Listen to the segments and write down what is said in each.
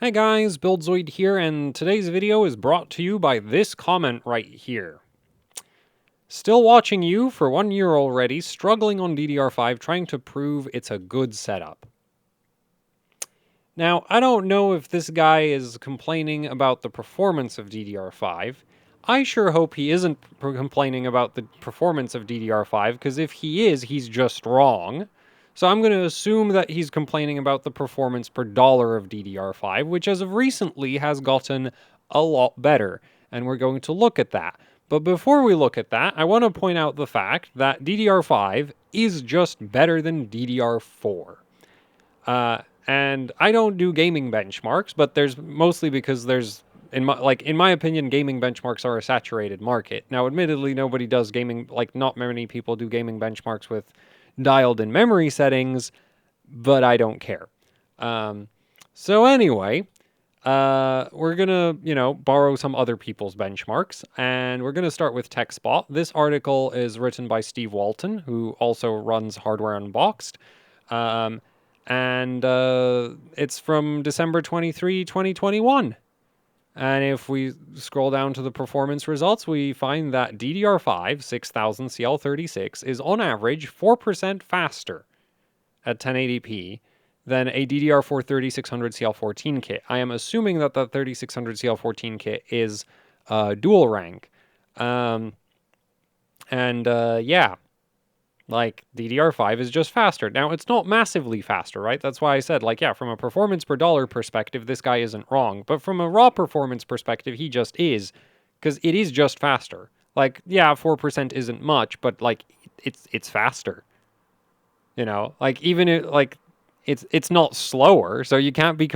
Hi guys, BuildZoid here, and today's video is brought to you by this comment right here. Still watching you for 1 year already, struggling on DDR5, trying to prove it's a good setup. Now, I don't know if this guy is complaining about the performance of DDR5. I sure hope he isn't complaining about the performance of DDR5, because if he is, he's just wrong. So I'm going to assume that he's complaining about the performance per dollar of DDR5, which as of recently has gotten a lot better, and we're going to look at that. But before we look at that, I want to point out the fact that DDR5 is just better than DDR4. And I don't do gaming benchmarks, but there's mostly because in my opinion, gaming benchmarks are a saturated market. Now, admittedly, nobody does gaming, not many people do gaming benchmarks with dialed in memory settings, but I don't care. So anyway, we're gonna, borrow some other people's benchmarks, and we're gonna start with TechSpot. This article is written by Steve Walton, who also runs Hardware Unboxed. And it's from December 23, 2021. And if we scroll down to the performance results, we find that DDR5 6000 CL36 is on average 4% faster at 1080p than a DDR4 3600 CL14 kit. I am assuming that the 3600 CL14 kit is dual rank. Yeah. DDR5 is just faster. Now, it's not massively faster, right? That's why I said, from a performance per dollar perspective, this guy isn't wrong. But from a raw performance perspective, he just is, because it is just faster. 4% isn't much, but, it's faster. It's not slower, so you can't be if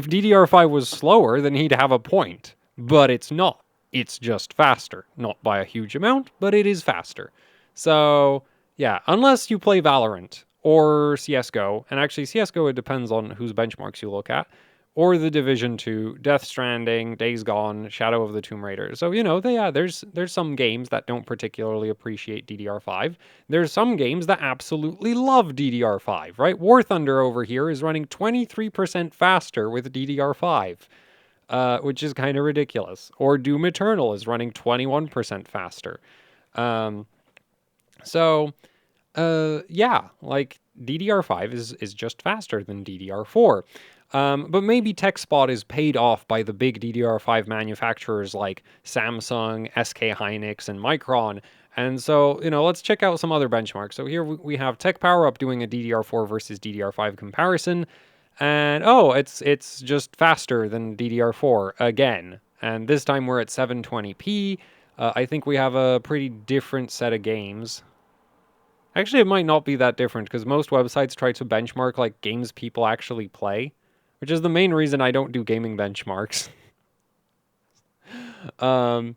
DDR5 was slower, then he'd have a point. But it's not. It's just faster. Not by a huge amount, but it is faster. So, yeah, unless you play Valorant or CSGO, and actually CSGO, it depends on whose benchmarks you look at, or The Division 2, Death Stranding, Days Gone, Shadow of the Tomb Raider. So, there's some games that don't particularly appreciate DDR5. There's some games that absolutely love DDR5, right? War Thunder over here is running 23% faster with DDR5. Which is kind of ridiculous. Or Doom Eternal is running 21% faster. DDR5 is just faster than DDR4. But maybe TechSpot is paid off by the big DDR5 manufacturers like Samsung, SK Hynix, and Micron. And so, let's check out some other benchmarks. So here we have Tech Power Up doing a DDR4 versus DDR5 comparison. And, it's just faster than DDR4 again. And this time we're at 720p. I think we have a pretty different set of games. Actually, it might not be that different, because most websites try to benchmark, games people actually play, which is the main reason I don't do gaming benchmarks. Yeah,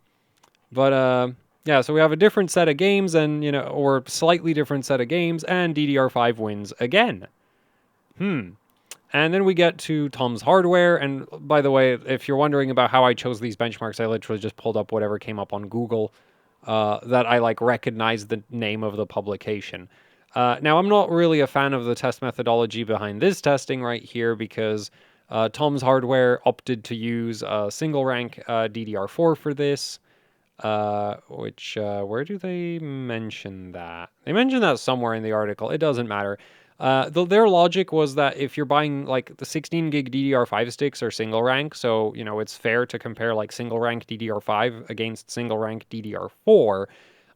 so we have a different set of games, and, or slightly different set of games, and DDR5 wins again. And then we get to Tom's Hardware, and by the way, if you're wondering about how I chose these benchmarks, I literally just pulled up whatever came up on Google that I, recognized the name of the publication. Now, I'm not really a fan of the test methodology behind this testing right here, because Tom's Hardware opted to use single rank DDR4 for this, where do they mention that? They mention that somewhere in the article. It doesn't matter. Their logic was that if you're buying the 16 gig DDR5 sticks are single rank, so it's fair to compare single rank DDR5 against single rank DDR4.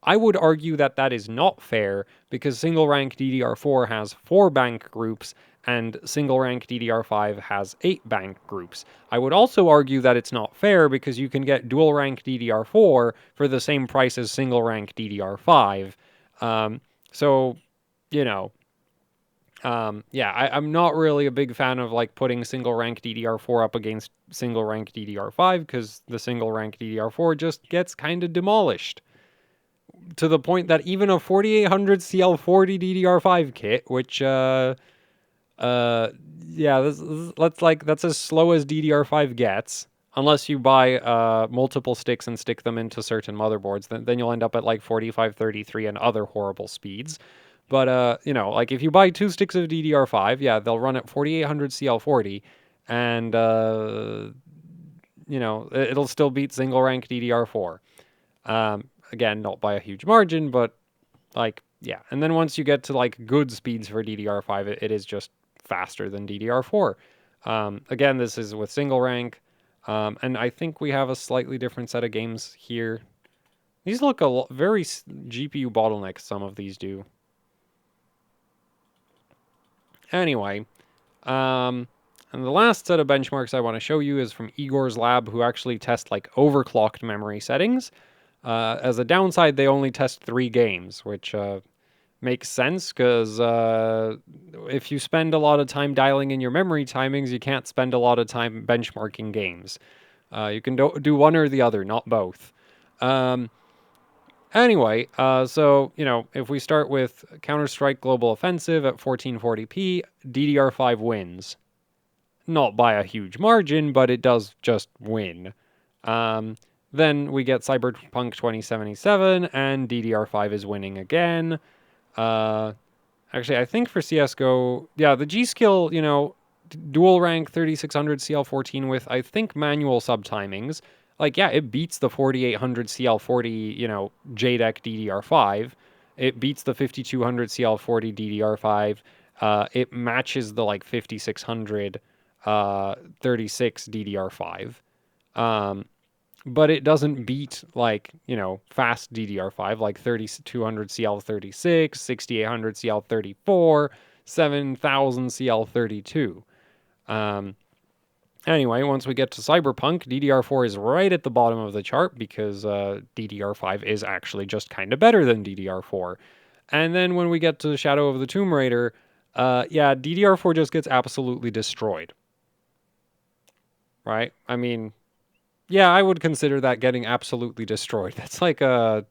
I would argue that that is not fair, because single rank DDR4 has 4 bank groups and single rank DDR5 has 8 bank groups. I would also argue that it's not fair, because you can get dual rank DDR4 for the same price as single rank DDR5. I'm not really a big fan of putting single rank DDR4 up against single rank DDR5, because the single rank DDR4 just gets kind of demolished. To the point that even a 4800 CL40 DDR5 kit, which, that's as slow as DDR5 gets, unless you buy multiple sticks and stick them into certain motherboards, then you'll end up at 4533 and other horrible speeds. But, if you buy 2 sticks of DDR5, they'll run at 4800 CL40, and it'll still beat single rank DDR4. Again, not by a huge margin, but like, yeah. And then once you get to like good speeds for DDR5, it is just faster than DDR4. Again, this is with single rank, and I think we have a slightly different set of games here. These look very GPU bottleneck. Some of these do. Anyway, and the last set of benchmarks I want to show you is from Igor's lab, who actually test like overclocked memory settings. As a downside, they only test 3 games, which makes sense because if you spend a lot of time dialing in your memory timings, you can't spend a lot of time benchmarking games. You can do one or the other, not both. Anyway, so, if we start with Counter-Strike Global Offensive at 1440p, DDR5 wins. Not by a huge margin, but it does just win. Then we get Cyberpunk 2077, and DDR5 is winning again. Actually, I think for CSGO, yeah, the G-Skill, dual rank 3600 CL14 with, I think, manual subtimings. Like, yeah, it beats the 4800 CL40, JDEC DDR5. It beats the 5200 CL40 DDR5. It matches the, like, 5600 36 DDR5. But it doesn't beat, like, fast DDR5, like 3200 CL36, 6800 CL34, 7000 CL32. Anyway, once we get to Cyberpunk, DDR4 is right at the bottom of the chart because DDR5 is actually just kind of better than DDR4. And then when we get to Shadow of the Tomb Raider, yeah, DDR4 just gets absolutely destroyed. Right? I mean, yeah, I would consider that getting absolutely destroyed. That's like it's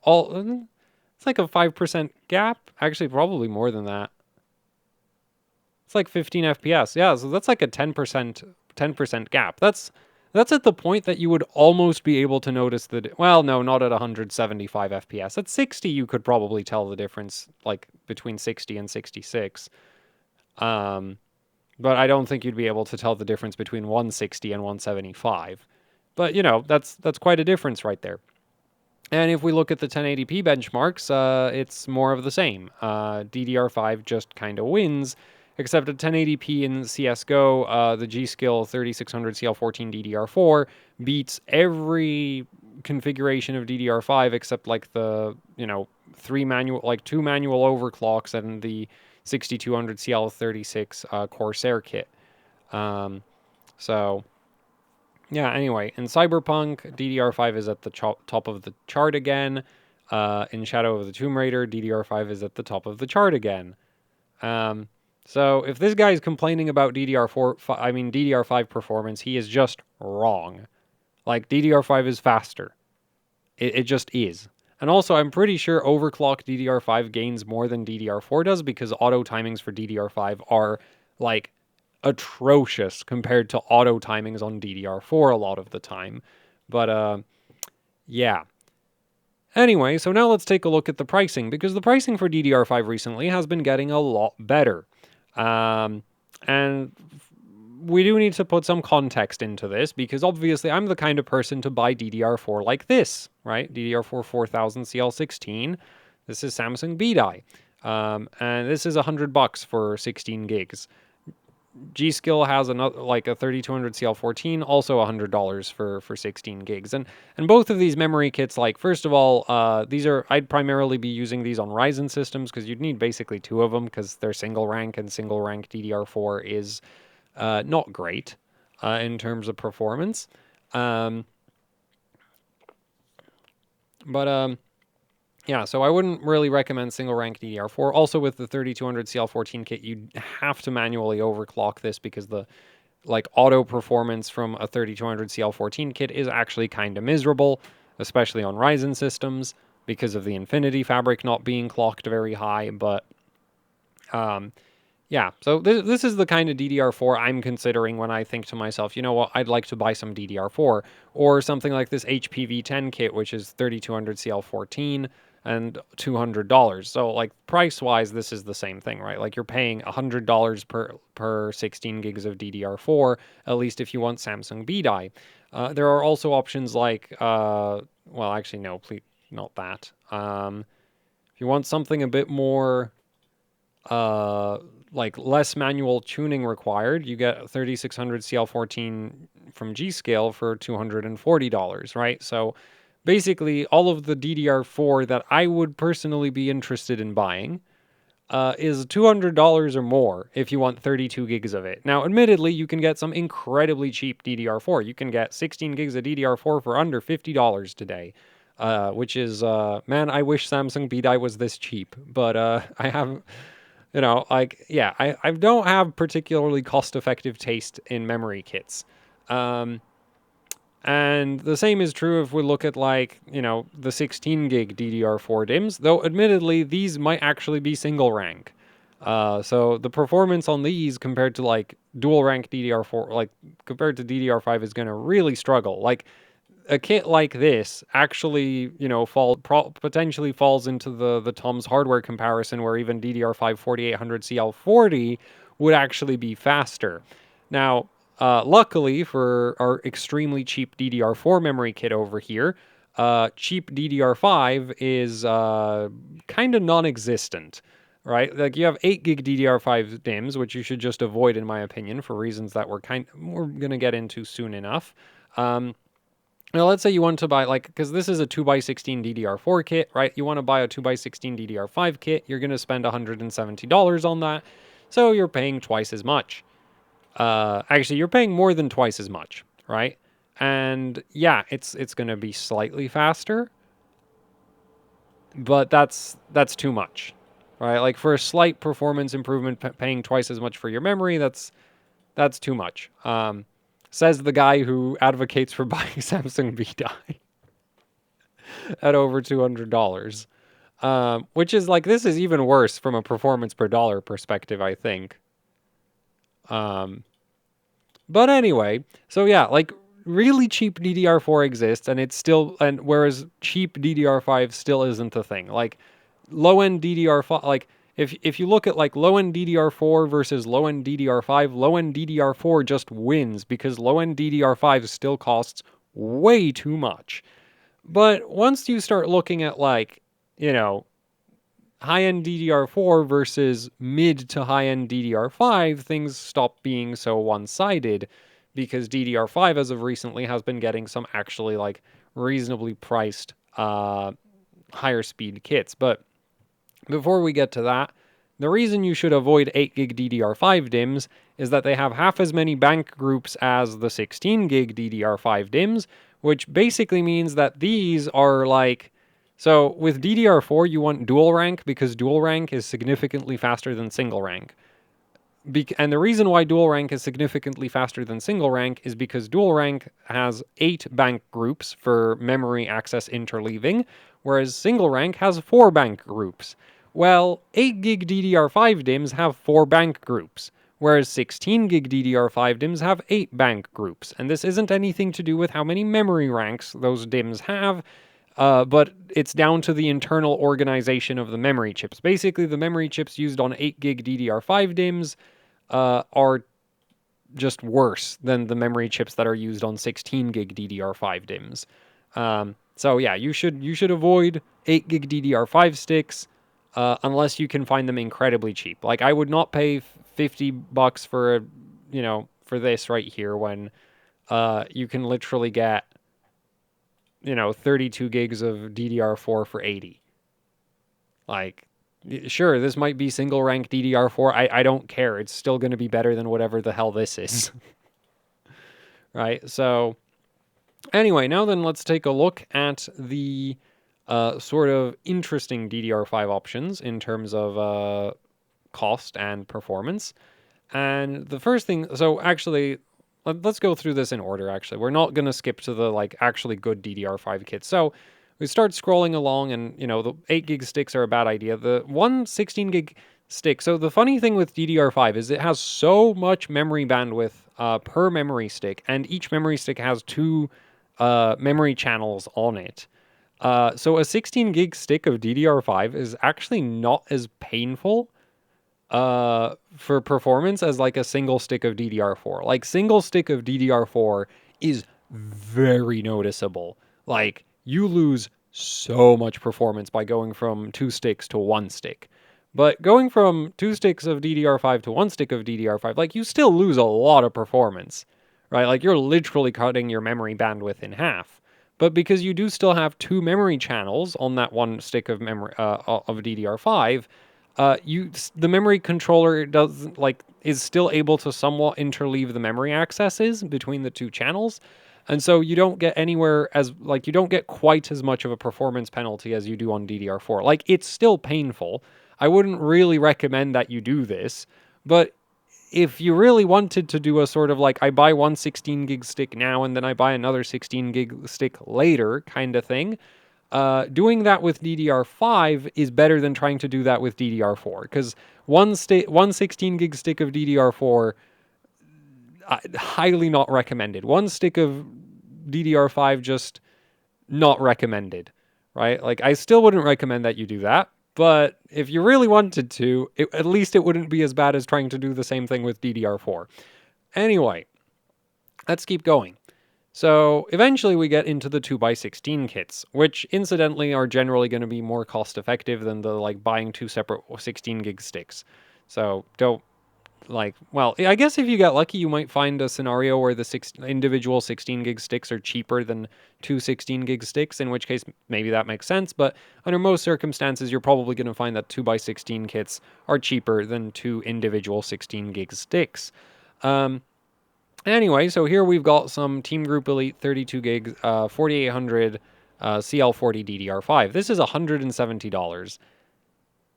like a 5% gap. Actually, probably more than that. It's like 15 FPS. Yeah, so that's like a 10% gap. That's at the point that you would almost be able to notice well, no, not at 175 FPS. At 60 you could probably tell the difference, like between 60 and 66. But I don't think you'd be able to tell the difference between 160 and 175. But, that's quite a difference right there. And if we look at the 1080p benchmarks, it's more of the same. DDR5 just kind of wins, except at 1080p in CSGO, the G-Skill 3600 CL14 DDR4 beats every configuration of DDR5 except like the, 2 manual overclocks and the 6200 CL36 Corsair kit. So, yeah, anyway, in Cyberpunk, DDR5 is at the top of the chart again. In Shadow of the Tomb Raider, DDR5 is at the top of the chart again. So if this guy is complaining about DDR5 performance, he is just wrong. Like, DDR5 is faster. It just is. And also, I'm pretty sure overclocked DDR5 gains more than DDR4 does because auto timings for DDR5 are, like, atrocious compared to auto timings on DDR4 a lot of the time. But, yeah. Anyway, so now let's take a look at the pricing, because the pricing for DDR5 recently has been getting a lot better. And we do need to put some context into this, because obviously I'm the kind of person to buy DDR4 like this, right? DDR4 4000 CL16. This is Samsung B-Die. And this is $100 for 16 gigs. G-Skill has another, like a 3200 CL14, also $100 for 16 gigs. And both of these memory kits, like, first of all, I'd primarily be using these on Ryzen systems because you'd need basically 2 of them because they're single rank, and single rank DDR4 is not great in terms of performance. Yeah, so I wouldn't really recommend single rank DDR4. Also, with the 3200 CL14 kit, you have to manually overclock this because the auto performance from a 3200 CL14 kit is actually kind of miserable, especially on Ryzen systems because of the Infinity fabric not being clocked very high. But yeah, so this is the kind of DDR4 I'm considering when I think to myself, you know what, I'd like to buy some DDR4, or something like this HPV10 kit, which is 3200 CL14. and $200. So like price-wise, this is the same thing, right? Like you're paying $100 per 16 gigs of DDR4, at least if you want Samsung B-Die. There are also options like, well, actually, no, please, not that. If you want something a bit more, like less manual tuning required, you get 3600 CL14 from G-Scale for $240, right? So basically, all of the DDR4 that I would personally be interested in buying is $200 or more if you want 32 gigs of it. Now, admittedly, you can get some incredibly cheap DDR4. You can get 16 gigs of DDR4 for under $50 today, which is, man, I wish Samsung B-Die was this cheap. But I have, like, yeah, I don't have particularly cost-effective taste in memory kits. And the same is true if we look at like, the 16 gig DDR4 DIMMs, though admittedly these might actually be single rank. So the performance on these compared to like dual rank DDR4, like compared to DDR5 is going to really struggle. Like a kit like this actually, potentially falls into the Tom's Hardware comparison where even DDR5 4800 CL40 would actually be faster. Now, luckily for our extremely cheap DDR4 memory kit over here, cheap DDR5 is kind of non-existent, right? Like you have 8 gig DDR5 DIMMs, which you should just avoid in my opinion for reasons that we're going to get into soon enough. Now, let's say you want to buy, like, because this is a 2x16 DDR4 kit, right? You want to buy a 2x16 DDR5 kit, you're going to spend $170 on that, so you're paying twice as much. Actually, you're paying more than twice as much, right? And yeah, it's going to be slightly faster, but that's too much, right? Like for a slight performance improvement, paying twice as much for your memory, that's too much. Says the guy who advocates for buying Samsung B-Die at over $200. Which is like, this is even worse from a performance per dollar perspective, I think. But anyway, so yeah, like really cheap DDR4 exists and it's still, and whereas cheap DDR5 still isn't a thing. Like low-end DDR5, like if you look at like low-end DDR4 versus low-end DDR5, low-end DDR4 just wins because low-end DDR5 still costs way too much. But once you start looking at like, high-end DDR4 versus mid to high-end DDR5, things stop being so one-sided because DDR5 as of recently has been getting some actually like reasonably priced higher speed kits. But before we get to that, the reason you should avoid 8 gig DDR5 DIMMs is that they have half as many bank groups as the 16 gig DDR5 DIMMs, which basically means that these are like, so with DDR4 you want dual rank because dual rank is significantly faster than single rank. And the reason why dual rank is significantly faster than single rank is because dual rank has 8 bank groups for memory access interleaving, whereas single rank has 4 bank groups. Well, 8 gig DDR5 DIMMs have 4 bank groups, whereas 16 gig DDR5 DIMMs have 8 bank groups. And this isn't anything to do with how many memory ranks those DIMMs have, but it's down to the internal organization of the memory chips. Basically, the memory chips used on 8 gig DDR5 DIMMs are just worse than the memory chips that are used on 16 gig DDR5 DIMMs. So yeah, you should avoid 8 gig DDR5 sticks unless you can find them incredibly cheap. Like I would not pay $50 for for this right here when you can literally get 32 gigs of DDR4 for 80. Like, sure, this might be single rank DDR4. I don't care. It's still going to be better than whatever the hell this is. Right? So anyway, now then let's take a look at the sort of interesting DDR5 options in terms of cost and performance. And the first thing, so actually, let's go through this in order, actually. We're not going to skip to the, like, actually good DDR5 kits. So we start scrolling along, and, the 8 gig sticks are a bad idea. The 16 gig stick, so the funny thing with DDR5 is it has so much memory bandwidth per memory stick, and each memory stick has 2 memory channels on it. So a 16 gig stick of DDR5 is actually not as painful for performance as like a single stick of DDR4. Like single stick of DDR4 is very noticeable. Like you lose so much performance by going from two sticks to one stick. But going from two sticks of DDR5 to one stick of DDR5, like you still lose a lot of performance, right? Like you're literally cutting your memory bandwidth in half. But because you do still have two memory channels on that one stick of memory of DDR5, the memory controller does like is still able to somewhat interleave the memory accesses between the two channels, and so you don't get anywhere as like you don't get quite as much of a performance penalty as you do on DDR4. Like it's still painful. I wouldn't really recommend that you do this, but if you really wanted to do a sort of like I buy one 16 gig stick now and then I buy another 16 gig stick later kind of thing, doing that with DDR5 is better than trying to do that with DDR4 because one 16 gig stick of DDR4 highly not recommended. One stick of DDR5 just not recommended, right? Like I still wouldn't recommend that you do that, but if you really wanted to, at least it wouldn't be as bad as trying to do the same thing with DDR4. Anyway, let's keep going. So eventually we get into the 2x16 kits, which incidentally are generally going to be more cost effective than the like buying two separate 16 gig sticks. So don't like, well, I guess if you get lucky, you might find a scenario where the individual 16 gig sticks are cheaper than two 16 gig sticks, in which case maybe that makes sense. But under most circumstances, you're probably going to find that 2x16 kits are cheaper than two individual 16 gig sticks. Anyway, so here we've got some Team Group Elite 32 gig 4800 CL40 DDR5. This is $170.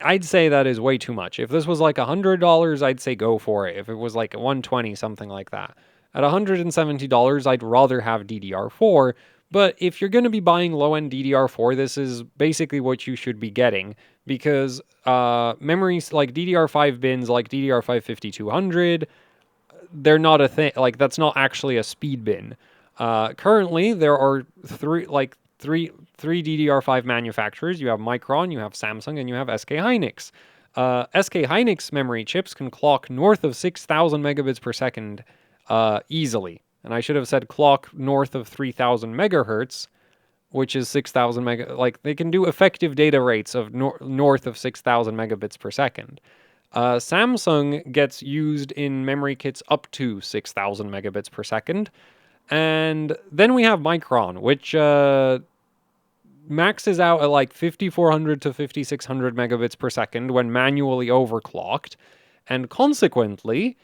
I'd say that is way too much. If this was like $100, I'd say go for it. If it was like 120, something like that. At $170, I'd rather have DDR4. But if you're going to be buying low-end DDR4, this is basically what you should be getting because memories like DDR5 bins, like DDR5 5200, they're not a thing. Like that's not actually a speed bin. Currently, there are three DDR5 manufacturers. You have Micron, you have Samsung, and you have SK Hynix. SK Hynix memory chips can clock north of 6,000 megabits per second easily. And I should have said clock north of 3,000 megahertz, which is 6,000 mega. Like they can do effective data rates of north of 6,000 megabits per second. Samsung gets used in memory kits up to 6,000 megabits per second. And then we have Micron, which maxes out at like 5,400 to 5,600 megabits per second when manually overclocked. And consequently,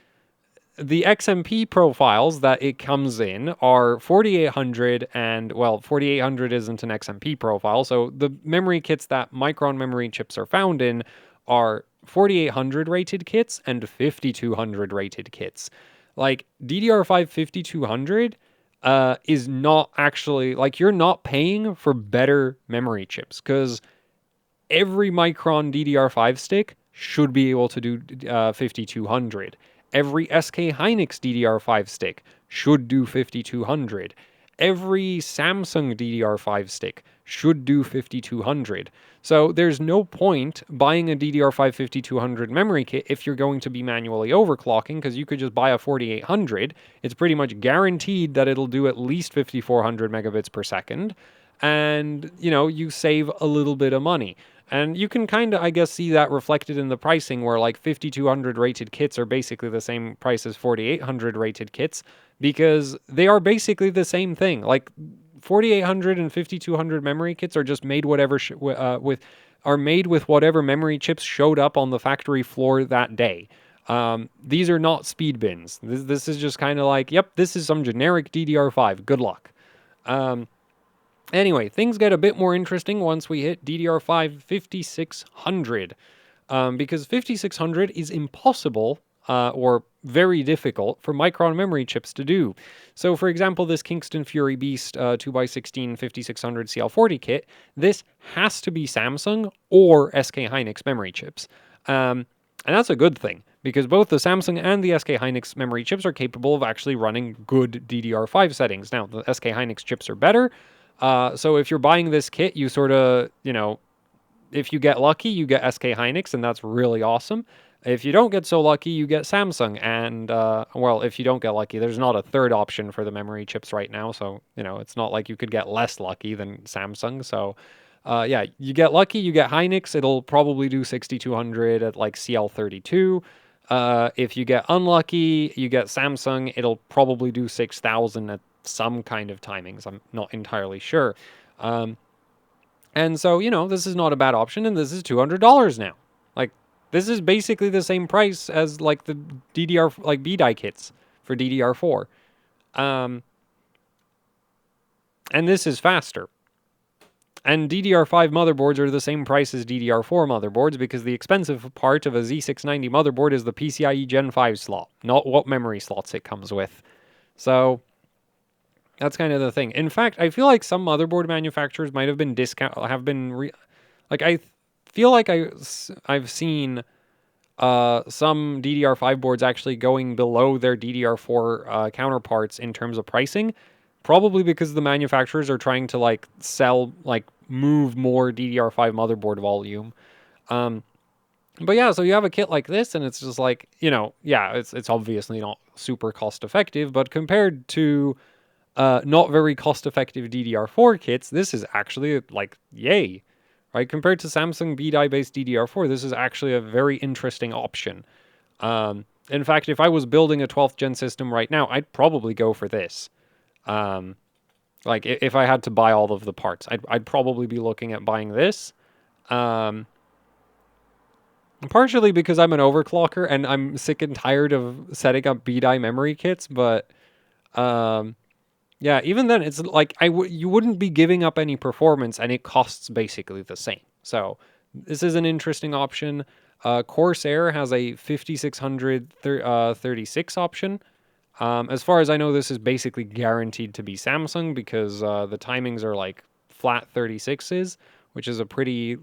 the XMP profiles that it comes in are 4,800 and, well, 4,800 isn't an XMP profile. So the memory kits that Micron memory chips are found in are 4,800 rated kits and 5,200 rated kits. Like DDR5 5,200 is not actually, like you're not paying for better memory chips because every Micron DDR5 stick should be able to do 5,200. Every SK Hynix DDR5 stick should do 5,200. Every Samsung DDR5 stick should do 5,200. So there's no point buying a DDR5 5,200 memory kit if you're going to be manually overclocking because you could just buy a 4,800. It's pretty much guaranteed that it'll do at least 5,400 megabits per second. And, you know, you save a little bit of money. And you can kind of, I guess, see that reflected in the pricing where like 5,200 rated kits are basically the same price as 4,800 rated kits because they are basically the same thing. Like 4,800 and 5,200 memory kits are just made whatever are made with whatever memory chips showed up on the factory floor that day. These are not speed bins. This is just kind of like, yep, this is some generic DDR5. Good luck. Anyway, things get a bit more interesting once we hit DDR5 5600, because 5600 is impossible or very difficult for Micron memory chips to do. So, for example, this Kingston Fury Beast 2x16 5600 CL40 kit, this has to be Samsung or SK Hynix memory chips. And that's a good thing, because both the Samsung and the SK Hynix memory chips are capable of actually running good DDR5 settings. Now, the SK Hynix chips are better, So if you're buying this kit, you sort of, if you get lucky, you get SK Hynix, and that's really awesome. If you don't get so lucky, you get Samsung. And, well, if you don't get lucky, there's not a third option for the memory chips right now. So, it's not like you could get less lucky than Samsung. So, yeah, you get lucky, you get Hynix. It'll probably do 6200 at like CL32. If you get unlucky, you get Samsung. It'll probably do 6000 at some kind of timings. I'm not entirely sure. And so, this is not a bad option, and this is $200 now. Like, this is basically the same price as like the DDR like B-die kits for DDR4. And this is faster. And DDR5 motherboards are the same price as DDR4 motherboards because the expensive part of a Z690 motherboard is the PCIe Gen 5 slot, not what memory slots it comes with. So that's kind of the thing. In fact, I feel like some motherboard manufacturers might have been I feel like I've seen some DDR5 boards actually going below their DDR4 counterparts in terms of pricing, probably because the manufacturers are trying to like move more DDR5 motherboard volume. But yeah, so you have a kit like this, and it's just like, yeah, it's obviously not super cost effective, but compared to not very cost effective DDR4 kits, this is actually like yay. Right, compared to Samsung B-die based DDR4, this is actually a very interesting option. In fact, if I was building a 12th gen system right now, I'd probably go for this. Like if I had to buy all of the parts, I'd probably be looking at buying this. Partially because I'm an overclocker and I'm sick and tired of setting up B-die memory kits, but yeah, even then, it's like you wouldn't be giving up any performance, and it costs basically the same. So this is an interesting option. Corsair has a 5636 option. As far as I know, this is basically guaranteed to be Samsung because the timings are like flat 36s, which is a pretty...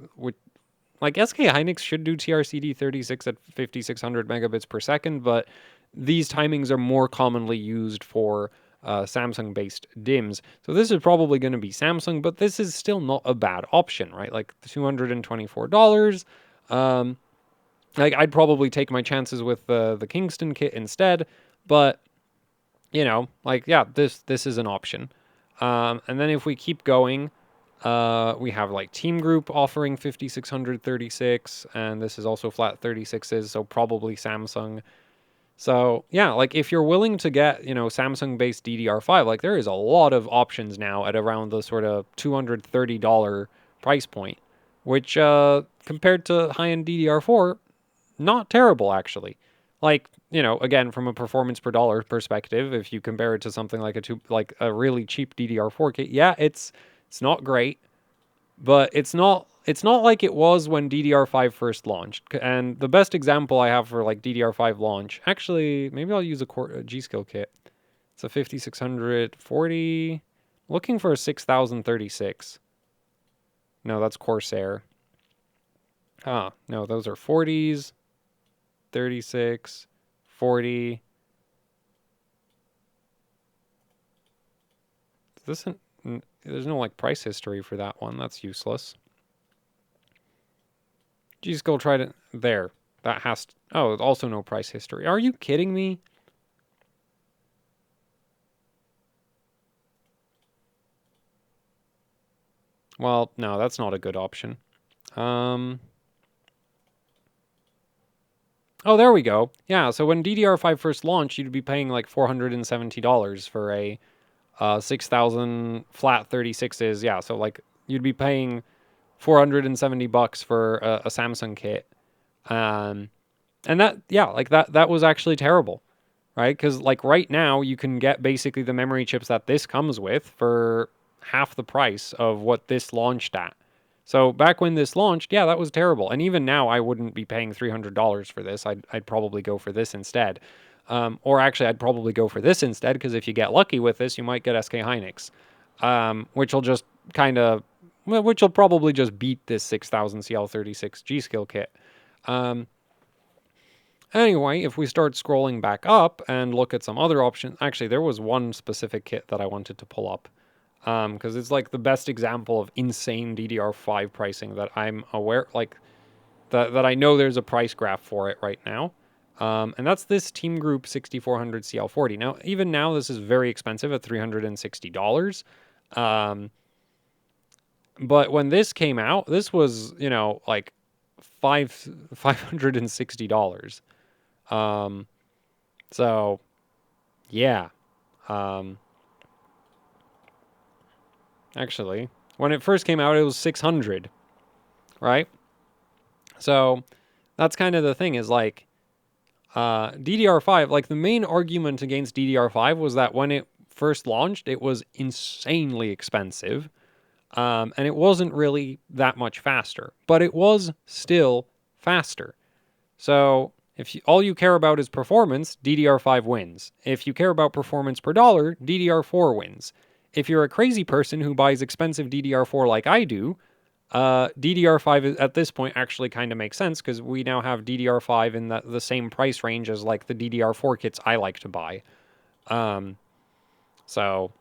Like SK Hynix should do TRCD 36 at 5600 megabits per second, but these timings are more commonly used for Samsung-based DIMMs. So this is probably going to be Samsung, but this is still not a bad option, right? Like $224. Like I'd probably take my chances with the Kingston kit instead, but like yeah, this is an option. And then if we keep going, we have like Team Group offering 5636, and this is also flat 36s, so probably Samsung. So yeah, like if you're willing to get, Samsung-based DDR5, like there is a lot of options now at around the sort of $230 price point, which compared to high-end DDR4, not terrible actually. Like, again, from a performance per dollar perspective, if you compare it to something like a really cheap DDR4 kit, yeah, it's not great, but it's not like it was when DDR5 first launched. And the best example I have for like DDR5 launch, actually, maybe I'll use a G-Skill kit. It's a 5640, looking for a 6036. No, that's Corsair. No, those are 40s, 36, 40. This there's no like price history for that one. That's useless. G-Skill tried it there. That has to, oh, also no price history. Are you kidding me? Well, no, that's not a good option. Oh, there we go. Yeah, so when DDR5 first launched, you'd be paying like $470 for a 6000 flat 36s. Yeah, so like you'd be paying $470 for a Samsung kit. And that, yeah, like that was actually terrible, right? Because like right now you can get basically the memory chips that this comes with for half the price of what this launched at. So back when this launched, yeah, that was terrible. And even now I wouldn't be paying $300 for this. I'd probably go for this instead. Or actually I'd probably go for this instead, because if you get lucky with this, you might get SK Hynix, which will just kind of, which will probably just beat this 6000 CL36 G-Skill kit. Anyway, if we start scrolling back up and look at some other options, actually, there was one specific kit that I wanted to pull up. because it's like the best example of insane DDR5 pricing that I'm aware, like that I know there's a price graph for it right now. And that's this Team Group 6400 CL40. Now, even now, this is very expensive at $360. Um, but when this came out, this was, you know, like $560. Um, so yeah. Um, actually, when it first came out, it was 600, right? So that's kind of the thing is like DDR5, like the main argument against DDR5 was that when it first launched, it was insanely expensive. And it wasn't really that much faster, but it was still faster. So if you, all you care about is performance, DDR5 wins. If you care about performance per dollar, DDR4 wins. If you're a crazy person who buys expensive DDR4 like I do, DDR5 at this point actually kind of makes sense because we now have DDR5 in the same price range as like the DDR4 kits I like to buy. So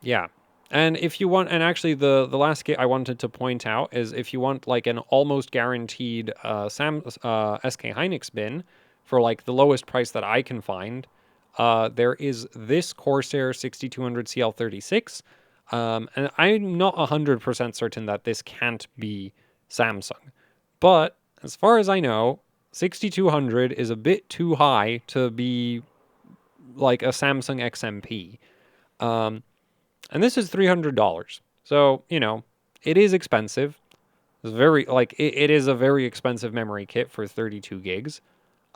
yeah. And if you want, and actually the last kit I wanted to point out is if you want like an almost guaranteed SK Hynix bin for like the lowest price that I can find, there is this Corsair 6200 CL36. And I'm not 100% certain that this can't be Samsung. But as far as I know, 6200 is a bit too high to be like a Samsung XMP. And this is $300. So, you know, it is expensive. It's very, like, it is a very expensive memory kit for 32 gigs.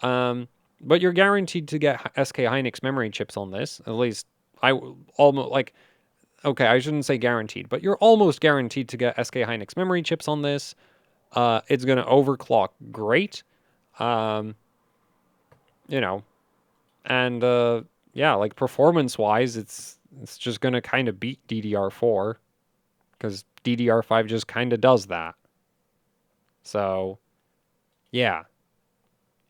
But you're guaranteed to get SK Hynix memory chips on this. At least, I almost, like, okay, I shouldn't say guaranteed, but you're almost guaranteed to get SK Hynix memory chips on this. It's going to overclock great. Um, you know, and, yeah, like, performance-wise, it's just going to kind of beat DDR4. Because DDR5 just kind of does that. So, yeah.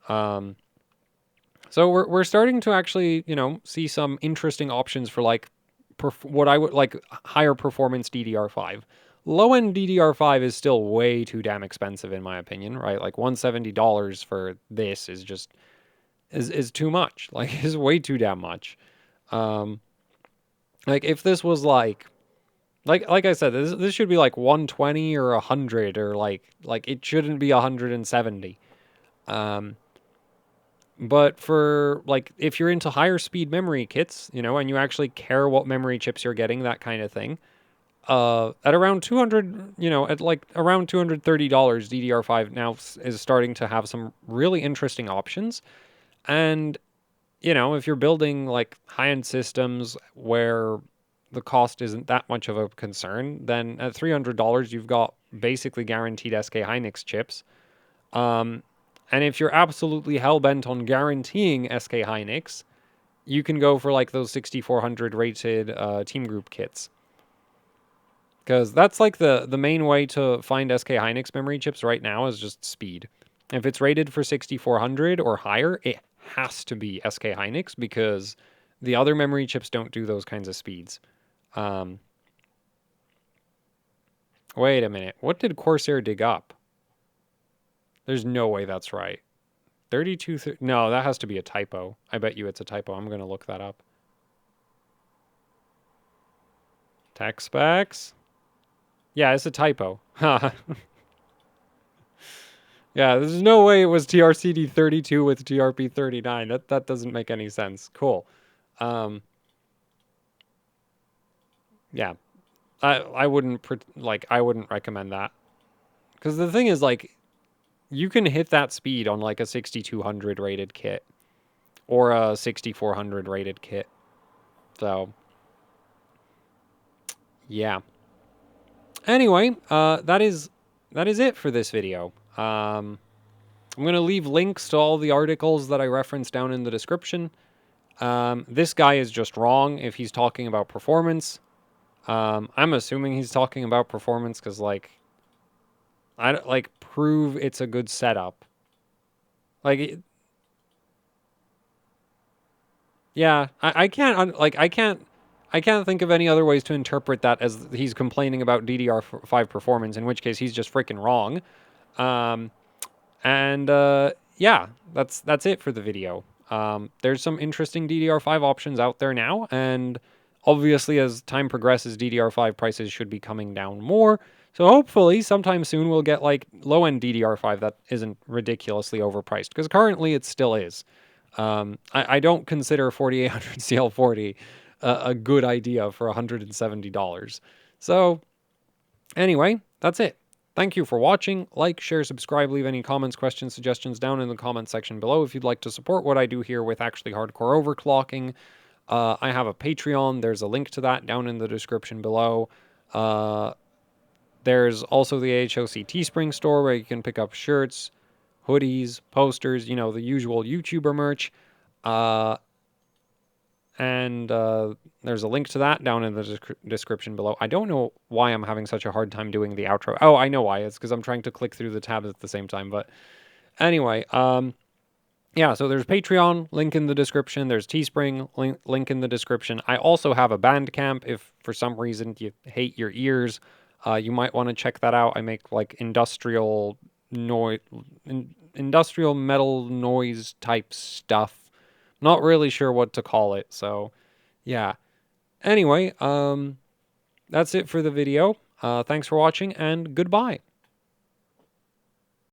So we're starting to actually, you know, see some interesting options for like what I would like higher performance DDR5. Low end DDR5 is still way too damn expensive in my opinion, right? Like $170 for this is just is too much. Like is way too damn much. Um, like if this was like I said, this should be like 120 or 100 or like it shouldn't be 170. But for like if you're into higher speed memory kits, you know, and you actually care what memory chips you're getting, that kind of thing, at around 200, you know, at like around $230, DDR5 now is starting to have some really interesting options. And you know, if you're building like high-end systems where the cost isn't that much of a concern, then at $300 you've got basically guaranteed SK Hynix chips. And if you're absolutely hell-bent on guaranteeing SK Hynix, you can go for like those 6400 rated Team Group kits. Because that's like the main way to find SK Hynix memory chips right now is just speed. If it's rated for 6400 or higher, it has to be SK Hynix because the other memory chips don't do those kinds of speeds. Wait a minute. What did Corsair dig up? There's no way that's right. 32... No, that has to be a typo. I bet you it's a typo. I'm going to look that up. Tech specs? Yeah, it's a typo. Yeah, there's no way it was TRCD 32 with TRP 39. That doesn't make any sense. Cool. Yeah. I wouldn't I wouldn't recommend that. Cuz the thing is like you can hit that speed on like a 6200 rated kit or a 6400 rated kit. So yeah. Anyway, that is it for this video. I'm going to leave links to all the articles that I referenced down in the description. This guy is just wrong if he's talking about performance. I'm assuming he's talking about performance because, like, I don't, like, prove it's a good setup. Like, yeah, I can't, like, I can't, I can't think of any other ways to interpret that as he's complaining about DDR5 performance, in which case he's just freaking wrong. Um, and yeah, that's it for the video. There's some interesting DDR5 options out there now, and obviously as time progresses, DDR5 prices should be coming down more. So hopefully sometime soon we'll get like low-end DDR5 that isn't ridiculously overpriced, because currently it still is. I don't consider 4800 CL40 a good idea for $170. So anyway, that's it. Thank you for watching. Like, share, subscribe, leave any comments, questions, suggestions down in the comment section below if you'd like to support what I do here with actually hardcore overclocking. I have a Patreon. There's a link to that down in the description below. There's also the AHOC Teespring store where you can pick up shirts, hoodies, posters, you know, the usual YouTuber merch. And there's a link to that down in the description below. I don't know why I'm having such a hard time doing the outro. Oh, I know why. It's because I'm trying to click through the tabs at the same time. But anyway, yeah, so there's Patreon, link in the description. There's Teespring, link in the description. I also have a Bandcamp. If for some reason you hate your ears, you might want to check that out. I make like industrial metal noise type stuff. Not really sure what to call it, so yeah. Anyway, that's it for the video. Thanks for watching, and goodbye.